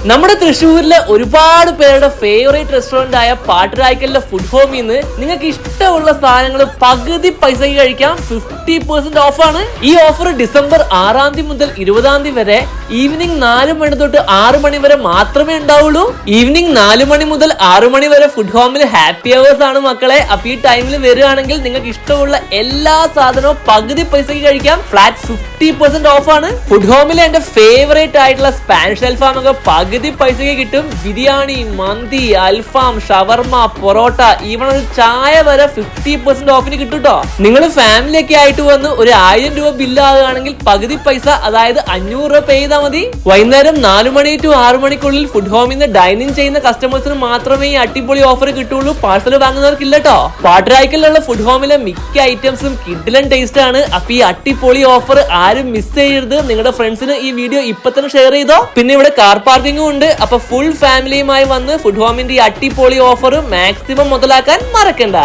നമ്മുടെ തൃശ്ശൂരിലെ ഒരുപാട് പേരുടെ ഫേവറേറ്റ് റെസ്റ്റോറന്റ് ആയ പാട്ടുരായ്ക്കലിലെ ഫുഡ് ഹോമിൽ നിന്ന് നിങ്ങൾക്ക് ഇഷ്ടമുള്ള സാധനങ്ങൾ പകുതി പൈസക്ക് കഴിക്കാം. 50% ഓഫാണ്. ഈ ഓഫർ ഡിസംബർ 6 മുതൽ 20 വരെ ഈവനിങ് 4 മണി തൊട്ട് 6 മണി വരെ മാത്രമേ ഉണ്ടാവുള്ളൂ. ഈവനിങ് 4 മണി മുതൽ 6 മണി വരെ ഫുഡ് ഹോമിൽ ഹാപ്പി അവേഴ്സ് ആണ് മക്കളെ. അപ്പൊ ഈ ടൈമിൽ വരികയാണെങ്കിൽ നിങ്ങൾക്ക് ഇഷ്ടമുള്ള എല്ലാ സാധനവും പകുതി പൈസക്ക് കഴിക്കാം. ഫ്ലാറ്റ് 50% ഓഫാണ്. ഫുഡ് ഹോമിലെ എന്റെ ഫേവറേറ്റ് ആയിട്ടുള്ള സ്പാനിഷ് അൽഫാം ഒക്കെ പകുതി പൈസക്ക് കിട്ടും. ബിരിയാണി, മന്തി, അൽഫാം, ഷവർമ, പൊറോട്ട, ഈവൺ ഒരു ചായ വരെ 50% ഓഫിന് കിട്ടും കേട്ടോ. നിങ്ങൾ ഫാമിലി ഒക്കെ ആയിട്ട് വന്ന് ഒരു 1000 രൂപ ബില്ല് ആകുകയാണെങ്കിൽ പകുതി പൈസ, അതായത് 500 രൂപ പേ ചെയ്താൽ മതി. വൈകുന്നേരം 4 മണി ടു 6 മണിക്കുള്ളിൽ ഫുഡ് ഹോമിൽ നിന്ന് ഡൈനിങ് ചെയ്യുന്ന കസ്റ്റമേഴ്സിന് മാത്രമേ ഈ അടിപൊളി ഓഫർ കിട്ടുള്ളൂ. പാഴ്സൽ വാങ്ങുന്നവർക്കില്ല കേട്ടോ. പാട്ടുരായ്ക്കലിലുള്ള ഫുഡ് ഹോമിലെ മിക്ക ഐറ്റംസും കിഡിലൻ ടേസ്റ്റ് ആണ്. അപ്പൊ ഈ അടിപൊളി ഓഫർ ആരും മിസ് ചെയ്യരുത്. നിങ്ങളുടെ ഫ്രണ്ട്സിന് ഈ വീഡിയോ ഇപ്പൊ തന്നെ ഷെയർ ചെയ്തോ. പിന്നെ ഇവിടെ കാർ പാർക്കിംഗും ഉണ്ട്. അപ്പൊ ഫുൾ ഫാമിലിയുമായി വന്ന് ഫുഡ് ഹോമിന്റെ ഈ അടിപൊളി ഓഫർ മാക്സിമം മുതലാക്കാൻ മറക്കണ്ട.